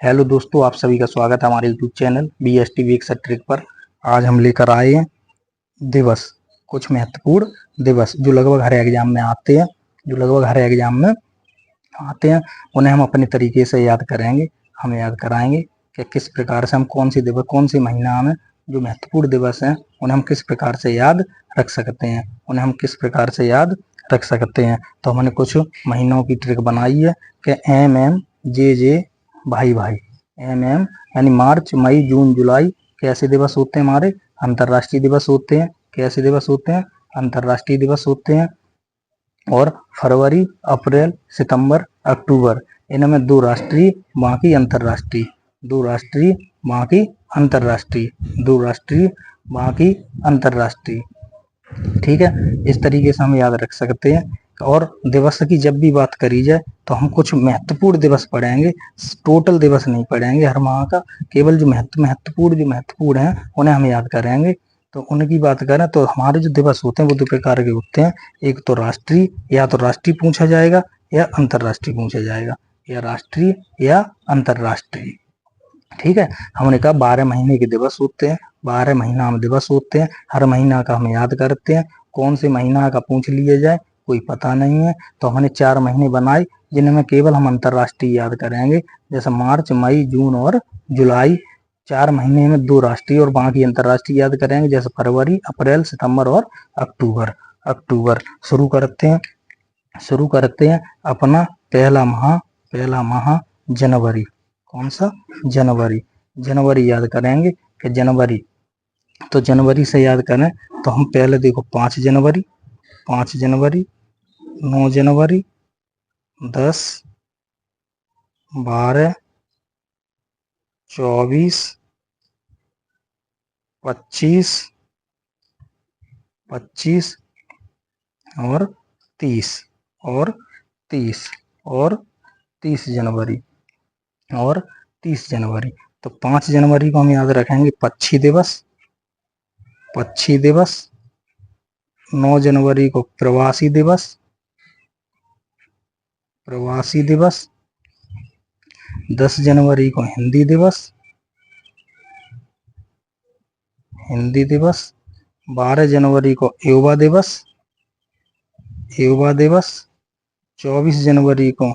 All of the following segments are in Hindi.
हेलो दोस्तों, आप सभी का स्वागत है हमारे YouTube channel BST weeks trick पर। आज हम लेकर आए हैं दिवस, कुछ महत्वपूर्ण दिवस जो लगभग हर एग्जाम में आते हैं, उन्हें हम अपने तरीके से याद करेंगे। हम याद कराएंगे कि किस प्रकार से हम कौन सी महीना में जो महत्वपूर्ण दिवस हैं उन्हें हम किस प्रकार से याद रख सकते हैं। तो हमने कुछ महीनों की ट्रिक बनाई है कि MMJJ भाई भाई, MM यानी मार्च मई जून जुलाई कैसे दिवस होते हैं, हमारे अंतर्राष्ट्रीय दिवस होते हैं। अंतर्राष्ट्रीय दिवस होते हैं। और फरवरी अप्रैल सितंबर अक्टूबर, इनमें दो राष्ट्रीय बाकी अंतर्राष्ट्रीय, ठीक है। इस तरीके से हम याद रख सकते हैं। और दिवस की जब भी बात करी जाए तो हम कुछ महत्वपूर्ण दिवस पढ़ेंगे, टोटल दिवस नहीं पढ़ेंगे हर माह का, केवल जो महत्वपूर्ण हैं उन्हें हम याद करेंगे। तो उनकी बात करें तो हमारे जो दिवस होते हैं वो दो प्रकार के होते हैं। एक तो राष्ट्रीय, या तो राष्ट्रीय पूछा जाएगा या अंतर्राष्ट्रीय पूछा जाएगा, या राष्ट्रीय या अंतर्राष्ट्रीय, ठीक है। हमने कहा 12 महीने के दिवस होते हैं, 12 महीना में दिवस होते हैं, हर महीना का हम याद करते हैं। कौन से महीना का पूछ लिया जाए कोई पता नहीं है, तो हमने 4 महीने बनाए जिनमें केवल हम अंतर्राष्ट्रीय याद करेंगे, जैसे मार्च मई जून और जुलाई। 4 महीने में 2 राष्ट्रीय और बाकी अंतर्राष्ट्रीय याद करेंगे, जैसे फरवरी अप्रैल सितंबर और अक्टूबर। शुरू करते हैं अपना पहला माह जनवरी। कौन सा? जनवरी याद करेंगे कि जनवरी, तो जनवरी से याद करें तो हम पहले देखो 5 जनवरी, 9 जनवरी, 10, 12, 24, 25 और 30 जनवरी। तो 5 जनवरी को हम याद रखेंगे पक्षी दिवस। 9 जनवरी को प्रवासी दिवस। 10 जनवरी को हिंदी दिवस। 12 जनवरी को युवा दिवस। 24 जनवरी को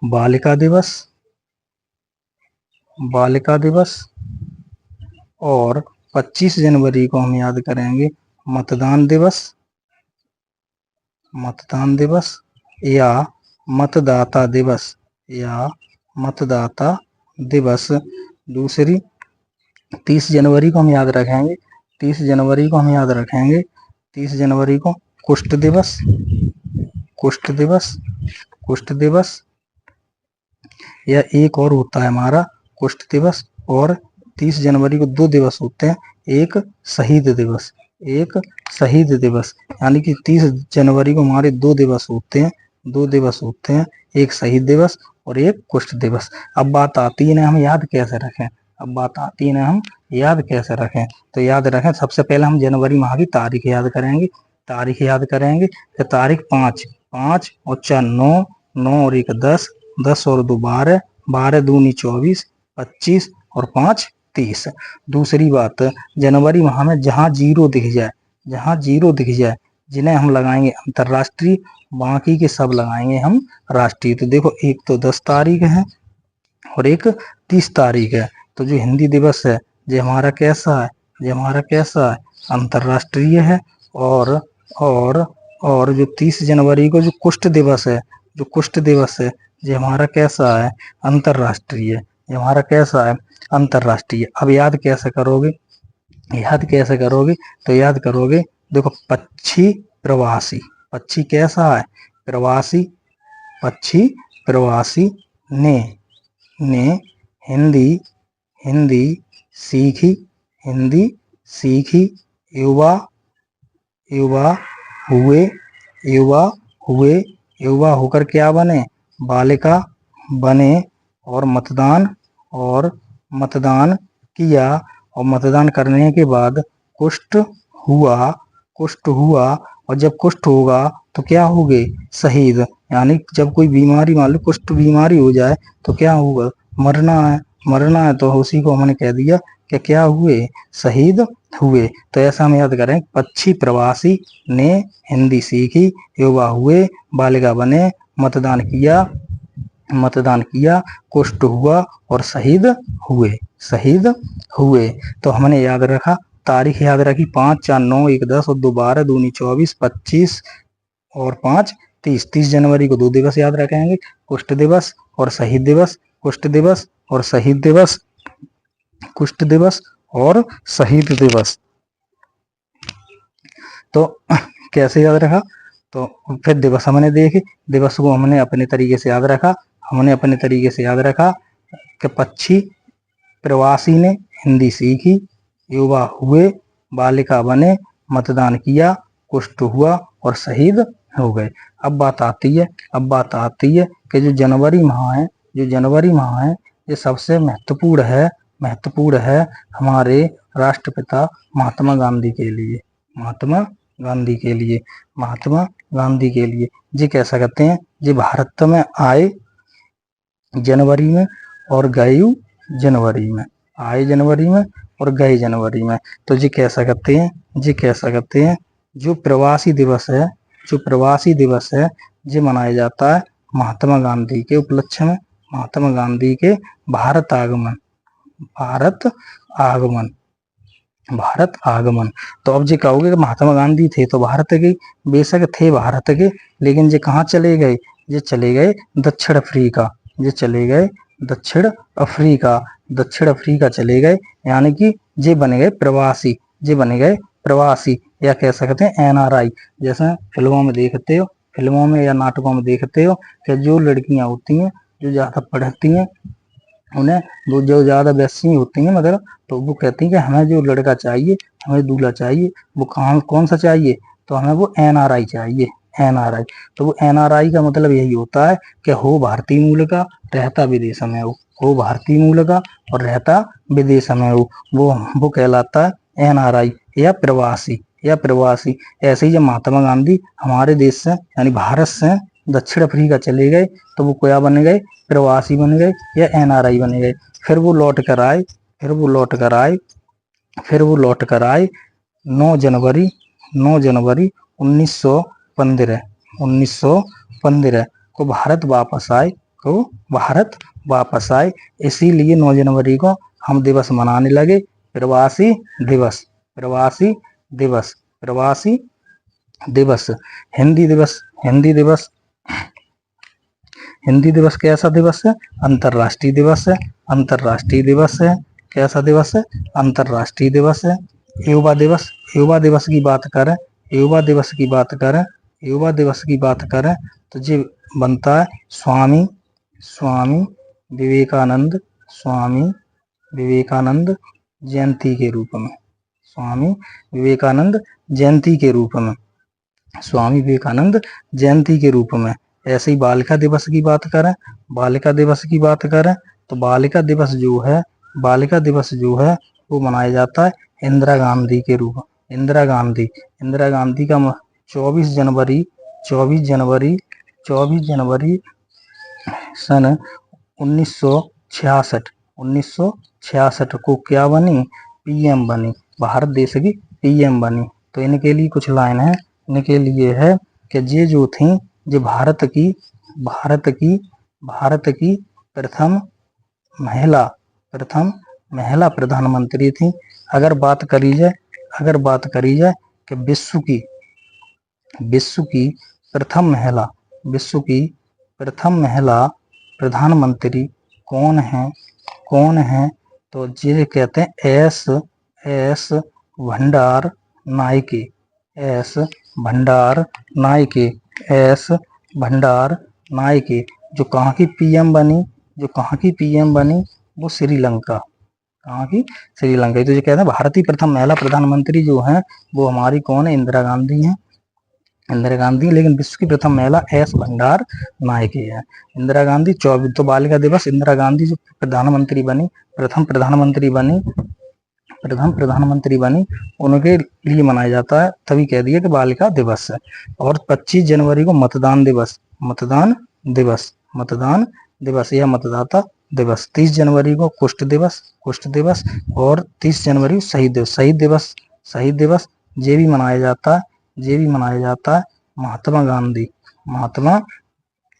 बालिका दिवस। और 25 जनवरी को हम याद करेंगे मतदान दिवस या मतदाता दिवस। दूसरी 30 जनवरी को हम याद रखेंगे 30 जनवरी को कुष्ठ दिवस। या एक और होता है हमारा कुष्ठ दिवस। और 30 जनवरी को 2 दिवस होते हैं, एक शहीद दिवस, यानी कि 30 जनवरी को हमारे 2 दिवस होते हैं, एक शहीद दिवस और एक कुष्ठ दिवस। अब बात आती है ना हम याद कैसे रखें। तो याद रखें, सबसे पहले हम जनवरी माह की तारीख याद करेंगे। तो तारीख 5 और 4 9, 9 और 1 10, 10 और 2 12, 12 दूनी 24, 25 और 5 30। दूसरी बात, जनवरी माह में जहां जीरो दिख जाए जिन्हें हम लगाएंगे अंतर्राष्ट्रीय, बाकी के सब लगाएंगे हम राष्ट्रीय। तो देखो, एक तो 10 तारीख है और एक 30 तारीख है। तो जो हिंदी दिवस है ये हमारा कैसा है? अंतर्राष्ट्रीय है। और जो 30 जनवरी को जो कुष्ठ दिवस है ये हमारा कैसा है? अंतर्राष्ट्रीय। अब याद कैसे करोगे? तो याद करोगे, देखो, पक्षी कैसा है? प्रवासी ने हिंदी सीखी। युवा होकर क्या बने? बालिका बने। और मतदान किया। और मतदान करने के बाद कुष्ठ हुआ। और जब कुष्ठ होगा तो क्या होगे? शहीद। यानी जब कोई बीमारी, मान लो कुष्ठ बीमारी हो जाए तो क्या होगा, मरना है, मरना है, तो उसी को हमने कह दिया कि क्या हुए, शहीद हुए। तो ऐसा हम याद करें, पक्षी प्रवासी ने हिंदी सीखी, युवा हुए, बालिका बने, मतदान किया, कुष्ठ हुआ और शहीद हुए, शहीद हुए। तो हमने याद रखा, तारीख याद रखी, 5, 4, 9, 1, 10 और 2, 12, 2, 24, 25 और 5, 30। 30 जनवरी को 2 दिवस याद रखेंगे, कुष्ठ दिवस और शहीद दिवस, कुष्ठ दिवस और शहीद दिवस, कुष्ठ दिवस और शहीद दिवस। तो कैसे याद रखा, तो फिर दिवस हमने देखे, दिवस को हमने अपने तरीके से याद रखा, हमने अपने तरीके से याद रखा कि पक्षी प्रवासी ने हिंदी सीखी, युवा हुए, बालिका बने, मतदान किया, कुष्ठ हुआ और शहीद हो गए। अब बात आती है कि जो जनवरी माह है, ये सबसे महत्वपूर्ण है हमारे राष्ट्रपिता महात्मा गांधी के लिए, महात्मा गांधी के लिए। जी कह सकते हैं, जी भारत में आए जनवरी में और गए जनवरी में, आए जनवरी में और गए जनवरी में। तो जी कह सकते हैं, जो प्रवासी दिवस है, ये मनाया जाता है महात्मा गांधी के उपलक्ष्य में, महात्मा गांधी के भारत आगमन। तो अब जी कहोगे कि महात्मा गांधी थे तो भारत के, बेशक थे भारत के, लेकिन ये कहाँ चले गए, ये चले गए दक्षिण अफ्रीका चले गए, यानी कि ये बन गए प्रवासी, या कह सकते हैं एनआरआई। जैसे फिल्मों में देखते हो, फिल्मों में या नाटकों में देखते हो कि जो लड़कियां होती हैं, जो ज्यादा पढ़ती हैं, उन्हें वो जो ज्यादा वैसी होती हैं, मतलब तो वो कहती हैं कि हमें जो लड़का चाहिए, हमें दूल्हा चाहिए, वो कौन सा चाहिए, तो हमें वो एनआरआई चाहिए, एनआरआई। तो वो एनआरआई का मतलब यही होता है कि हो भारतीय मूल का, रहता विदेश में हो भारतीय मूल का और रहता विदेश में वो कहलाता है एनआरआई या प्रवासी। ऐसे ही जब महात्मा गांधी हमारे देश से, यानी भारत से दक्षिण अफ्रीका चले गए, तो वो क्या बन गए, प्रवासी बन गए या एनआरआई बन गए। फिर वो लौट कर आए 9 जनवरी 1915 को भारत वापस आए। इसीलिए 9 जनवरी को हम दिवस मनाने लगे, प्रवासी दिवस। हिंदी दिवस कैसा दिवस है, अंतरराष्ट्रीय दिवस है, कैसा दिवस है, अंतरराष्ट्रीय दिवस है। युवा दिवस की बात करें तो जी बनता है स्वामी विवेकानंद जयंती के रूप में, स्वामी विवेकानंद जयंती के रूप में। ऐसे ही बालिका दिवस की बात करें तो बालिका दिवस जो है वो मनाया जाता है इंदिरा गांधी के रूप में। इंदिरा गांधी का 24 जनवरी सन 1966 को क्या बनी, पीएम बनी, भारत देश की पीएम बनी। तो इनके लिए कुछ लाइन है, इनके लिए है कि ये जो थी, ये भारत की प्रथम महिला प्रधानमंत्री थी। अगर बात करी जाए कि विश्व की प्रथम महिला प्रधानमंत्री कौन है, तो ये कहते हैं एस भंडार नायके। जो कहाँ की पीएम बनी, वो श्रीलंका की। तो ये कहते हैं भारतीय प्रथम महिला प्रधानमंत्री जो है वो हमारी कौन है, इंदिरा गांधी है, लेकिन विश्व की प्रथम महिला एस भंडार नायके है, इंदिरा गांधी। 24 तो बालिका दिवस, इंदिरा गांधी जो प्रथम प्रधानमंत्री बनी, उनके लिए मनाया जाता है, तभी कह दिया कि बालिका दिवस है। और 25 जनवरी को मतदान दिवस मतदान दिवस, मतदान दिवस या मतदाता दिवस। 30 जनवरी को कुष्ठ दिवस, कुष्ठ दिवस, और 30 जनवरी को शहीद दिवस, शहीद दिवस, शहीद दिवस ये भी मनाया जाता है, ये भी मनाया जाता है महात्मा गांधी, महात्मा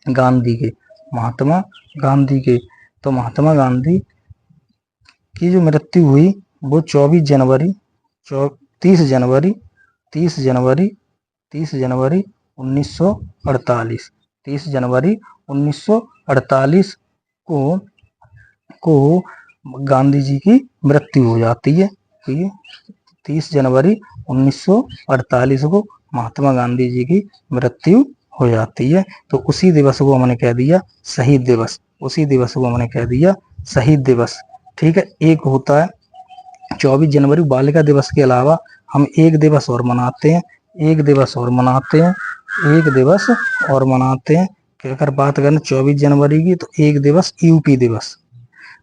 गांधी के, महात्मा गांधी के। तो महात्मा गांधी की जो मृत्यु हुई वो 24 जनवरी 30 जनवरी 30 जनवरी 30 जनवरी 1948, 30 जनवरी 1948 को गांधी जी की मृत्यु हो जाती है। 30 जनवरी 1948 को महात्मा गांधी जी की मृत्यु हो जाती है। तो उसी दिवस को हमने कह दिया शहीद दिवस, उसी दिवस को हमने कह दिया शहीद दिवस। ठीक है, एक होता है 24 जनवरी बालिका दिवस के अलावा हम एक दिवस और मनाते हैं, एक दिवस और मनाते हैं, एक दिवस और मनाते हैं। अगर बात करें 24 जनवरी की तो एक दिवस यूपी दिवस।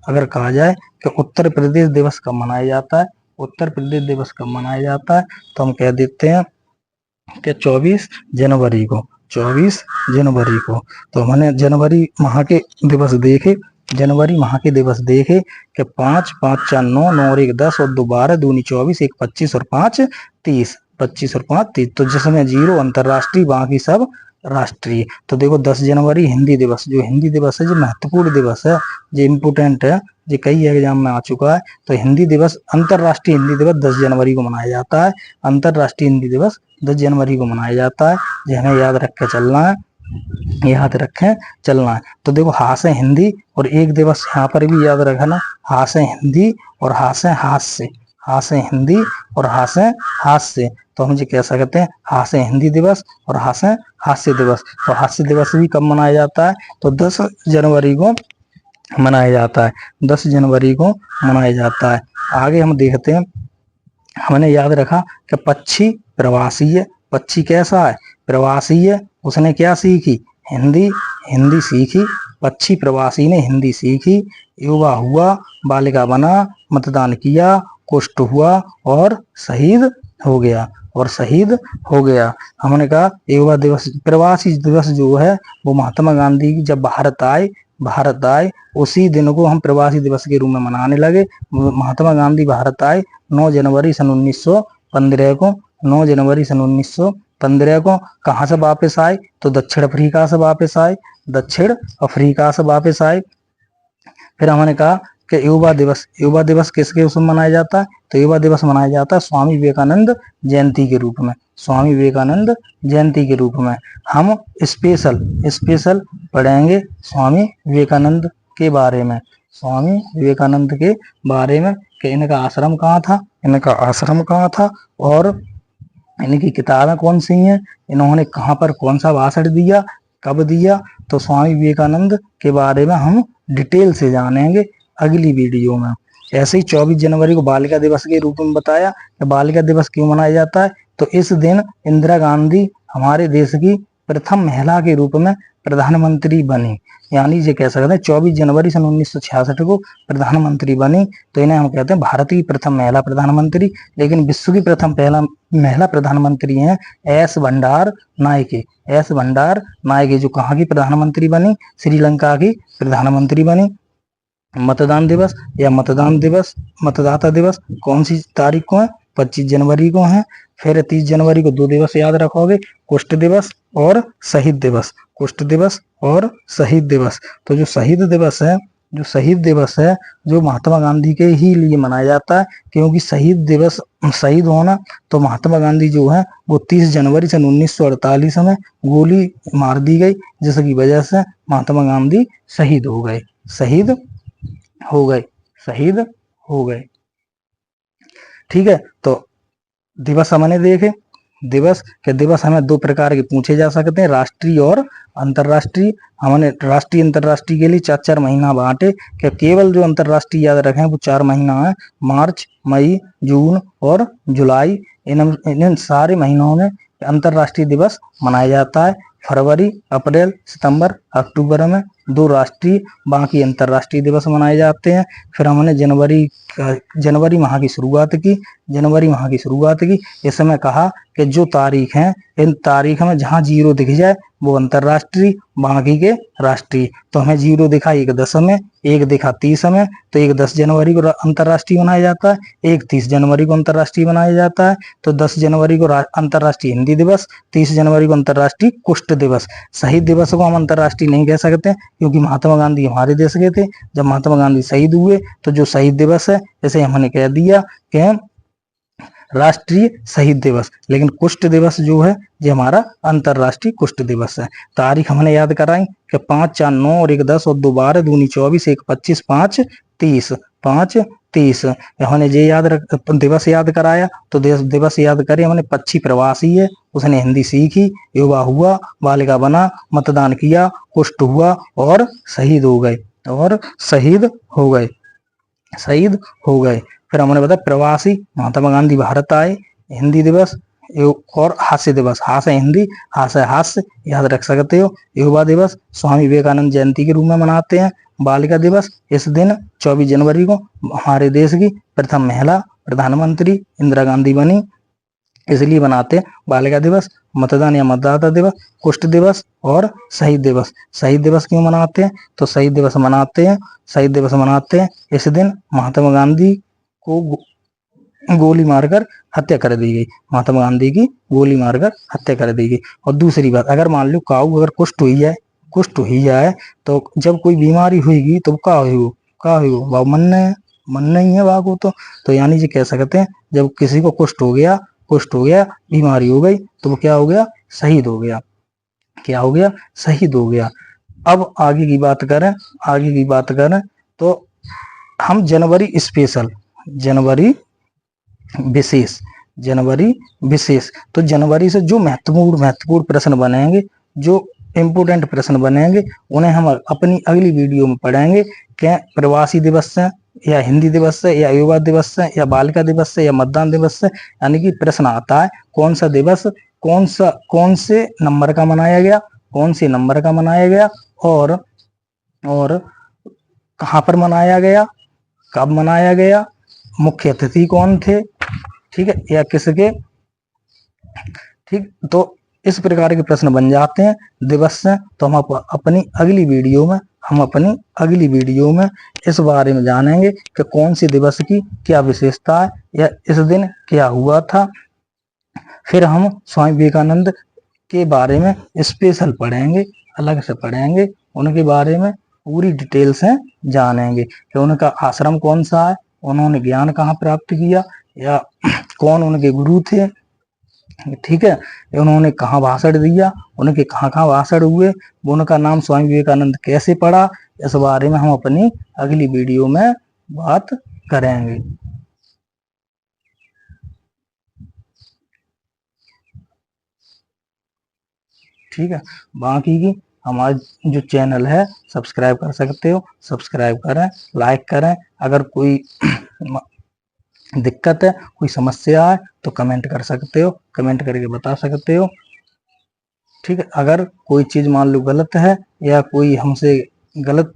अगर कहा जाए कि उत्तर प्रदेश दिवस कब मनाया जाता है, उत्तर प्रदेश दिवस कब मनाया जाता है, तो हम कह देते हैं कि 24 जनवरी को, 24 जनवरी को। तो हमने जनवरी माह के दिवस देखे, जनवरी माह के दिवस देखे कि 5, 5, 4, 9, 9 और 1 10 और 2 12, 2 9 24, 1 25 और 5 30, 25 और 5 30। तो जिसमें 0 अंतरराष्ट्रीय, बाकी सब राष्ट्रीय। तो देखो 10 जनवरी हिंदी दिवस, जो हिंदी दिवस है जो महत्वपूर्ण दिवस है, जो इम्पोर्टेंट है, जो कई एग्जाम में आ चुका है। तो हिंदी दिवस, अंतरराष्ट्रीय हिंदी दिवस 10 जनवरी को मनाया जाता है, अंतरराष्ट्रीय हिंदी दिवस 10 जनवरी को मनाया जाता है। जिन्हें याद रख के चलना है, याद रखें चलना है। तो देखो हास्य हिंदी, और एक दिवस यहाँ पर भी याद रखना, हास्य हिंदी और हास्य हास्य, हास्य हिंदी और हास्य हास्य। तो हम ये कह सकते हैं हास्य हिंदी दिवस और हास्य हास्य दिवस। तो हास्य दिवस भी कब मनाया जाता है, तो 10 जनवरी को मनाया जाता है, 10 जनवरी को मनाया जाता है। आगे हम देखते हैं, हमने याद रखा कि पक्षी प्रवासी है, पक्षी कैसा है, प्रवासी है। उसने क्या सीखी, हिंदी, हिंदी सीखी। पक्षी प्रवासी ने हिंदी सीखी, युवा हुआ, बालिका बना, मतदान किया, कुष्ठ हुआ और शहीद हो गया, और शहीद हो गया। हमने कहा युवा दिवस, प्रवासी दिवस जो है वो महात्मा गांधी की जब भारत आए उसी दिन को हम प्रवासी दिवस के रूप में मनाने लगे। महात्मा गांधी भारत आए 9 जनवरी सन 1915 को, 9 जनवरी सन 1915 को। कहाँ से वापस आए, तो दक्षिण अफ्रीका से वापस आए, दक्षिण अफ्रीका से वापस आए। फिर हमने कहा कि युवा दिवस किसके उसमें मनाया जाता है, तो युवा दिवस मनाया जाता है स्वामी विवेकानंद जयंती के रूप में, स्वामी विवेकानंद जयंती के रूप में। हम स्पेशल पढ़ेंगे स्वामी विवेकानंद के बारे में, स्वामी विवेकानंद के बारे में कि इनका आश्रम कहाँ था, इनका आश्रम कहाँ था, और इनकी किताबें कौन सी हैं, इन्होंने कहाँ पर कौन सा भाषण दिया, कब दिया। तो स्वामी विवेकानंद के बारे में हम डिटेल से जानेंगे अगली वीडियो में। ऐसे ही 24 जनवरी को बालिका दिवस के रूप में बताया कि बालिका दिवस क्यों मनाया जाता है, तो इस दिन इंदिरा गांधी हमारे देश की प्रथम महिला के रूप में प्रधानमंत्री बनी। यानी ये कह सकते हैं 24 जनवरी सन 1966 को प्रधानमंत्री बनी। तो इन्हें हम कहते हैं भारत की प्रथम महिला प्रधानमंत्री। लेकिन विश्व की प्रथम पहला महिला प्रधानमंत्री हैं एस भंडार नायके, एस भंडार नायके, जो कहाँ की प्रधानमंत्री बनी, श्रीलंका की प्रधानमंत्री बनी। मतदान दिवस या मतदान दिवस, मतदाता दिवस कौन सी तारीख को है, 25 जनवरी को है। फिर 30 जनवरी को 2 दिवस याद रखोगे, कुष्ठ दिवस और शहीद दिवस, कुष्ठ दिवस और शहीद दिवस। तो जो शहीद दिवस है, जो शहीद दिवस है जो महात्मा गांधी के ही लिए मनाया जाता है, क्योंकि शहीद दिवस, शहीद होना, तो महात्मा गांधी जो है वो 30 जनवरी सन 1948 में गोली मार दी गई, जिसकी वजह से महात्मा गांधी शहीद हो गए, शहीद हो गए, शहीद हो गए। ठीक है, तो दिवस हमने देखे। दिवस के दिवस हमें 2 प्रकार के पूछे जा सकते हैं, राष्ट्रीय और अंतरराष्ट्रीय। हमने राष्ट्रीय अंतरराष्ट्रीय के लिए 4-4 महीना बांटे कि केवल जो अंतरराष्ट्रीय याद रखें वो 4 महीना है, मार्च, मई, जून और जुलाई। इन सारे महीनों में अंतरराष्ट्रीय दिवस मनाया जाता है। फरवरी, अप्रैल, सितंबर, अक्टूबर में 2 राष्ट्रीय, बाकी अंतरराष्ट्रीय दिवस मनाए जाते हैं। फिर हमने जनवरी माह की शुरुआत की, जनवरी माह की शुरुआत की। इस समय कहा कि जो तारीख हैं, इन तारीख में जहाँ 0 दिख जाए वो अंतरराष्ट्रीय, बाकी के राष्ट्रीय। तो हमें 0 दिखा 1 10 में, 1 दिखा 30 में, तो 1 10 जनवरी को अंतरराष्ट्रीय मनाया जाता है, 1 30 जनवरी को अंतरराष्ट्रीय मनाया जाता है। तो 10 जनवरी को अंतरराष्ट्रीय हिंदी दिवस, 30 जनवरी को अंतरराष्ट्रीय कुष्ठ दिवस। शहीद दिवस को हम अंतरराष्ट्रीय नहीं कह सकते क्योंकि महात्मा गांधी हमारे देश के थे। जब महात्मा गांधी शहीद हुए तो जो शहीद दिवस है जैसे हमने कह दिया कि राष्ट्रीय शहीद दिवस, लेकिन कुष्ठ दिवस जो है ये हमारा अंतरराष्ट्रीय कुष्ठ दिवस है। तारीख हमने याद कराई कि 5 4 9 और 1 10 और 2 12 2 24 1 25 5 30 5 30 हमने ये दिवस याद कराया। तो दिवस याद करे हमने। पक्षी प्रवासी है, उसने हिंदी सीखी, युवा हुआ, बालिका बना, मतदान किया, कुष्ठ हुआ और शहीद हो गए, और शहीद हो गए, शहीद हो गए। फिर हमने बताया प्रवासी, महात्मा गांधी भारत आए, हिंदी दिवस और हास्य दिवस, हास्य हिंदी, हास्य हास्य याद रख सकते हो। युवा दिवस स्वामी विवेकानंद जयंती के रूप में मनाते हैं। बालिका दिवस, इस दिन 24 जनवरी को हमारे देश की प्रथम महिला प्रधानमंत्री इंदिरा गांधी बनी, इसलिए बनाते हैं बालिका दिवस। मतदान या मतदाता दिवस, कुष्ठ दिवस और शहीद दिवस। शहीद दिवस क्यों मनाते हैं? तो शहीद दिवस मनाते हैं इस दिन महात्मा गांधी को गोली मारकर हत्या कर दी गई, महात्मा गांधी की गोली मारकर हत्या कर दी गई। और दूसरी बात, अगर मान लो काऊ अगर कुष्ठ हुई जाए तो जब कोई बीमारी हुई तो का हो मन नहीं है वाह को। तो यानी जी कह सकते हैं जब किसी को कुष्ठ हो गया, बीमारी हो गई, तो वो क्या हो गया? शहीद हो गया। क्या हो गया? शहीद हो गया। अब आगे की बात करें तो हम जनवरी स्पेशल, जनवरी विशेष, तो जनवरी से जो महत्वपूर्ण प्रश्न बनेंगे, जो इम्पोर्टेंट प्रश्न बनेंगे, उन्हें हम अपनी अगली वीडियो में पढ़ेंगे। क्या प्रवासी दिवस से, या हिंदी दिवस से, या युवा दिवस से, या बालिका दिवस से, या मतदान दिवस से। यानी कि प्रश्न आता है कौन सा दिवस कौन से नंबर का मनाया गया, और कहाँ पर मनाया गया, कब मनाया गया, मुख्य अतिथि कौन थे, ठीक है, या किसके, ठीक। तो इस प्रकार के प्रश्न बन जाते हैं दिवस से। तो हम अपनी अगली वीडियो में इस बारे में जानेंगे कि कौन सी दिवस की क्या विशेषता है, या इस दिन क्या हुआ था। फिर हम स्वामी विवेकानंद के बारे में स्पेशल पढ़ेंगे, अलग से पढ़ेंगे, उनके बारे में पूरी डिटेल से जानेंगे कि उनका आश्रम कौन सा है, उन्होंने ज्ञान कहाँ प्राप्त किया, या कौन उनके गुरु थे, ठीक है, उन्होंने कहाँ भाषण दिया, उनके कहाँ भाषण हुए, उनका नाम स्वामी विवेकानंद कैसे पड़ा। इस बारे में हम अपनी अगली वीडियो में बात करेंगे। ठीक है, बाकी की हमारा जो चैनल है सब्सक्राइब कर सकते हो, सब्सक्राइब करें, लाइक करें। अगर कोई दिक्कत है, कोई समस्या है तो कमेंट कर सकते हो, कमेंट करके बता सकते हो, ठीक है। अगर कोई चीज मान लो गलत है, या कोई हमसे गलत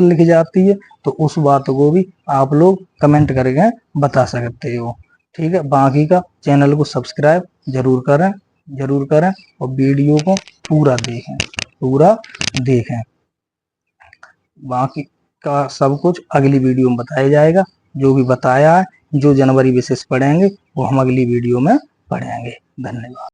लिखी जाती है, तो उस बात को भी आप लोग कमेंट करके बता सकते हो, ठीक है। बाकी का चैनल को सब्सक्राइब जरूर करें और वीडियो को पूरा देखें। बाकी का सब कुछ अगली वीडियो में बताया जाएगा। जो भी बताया है, जो जनवरी विशेष पढ़ेंगे वो हम अगली वीडियो में पढ़ेंगे। धन्यवाद।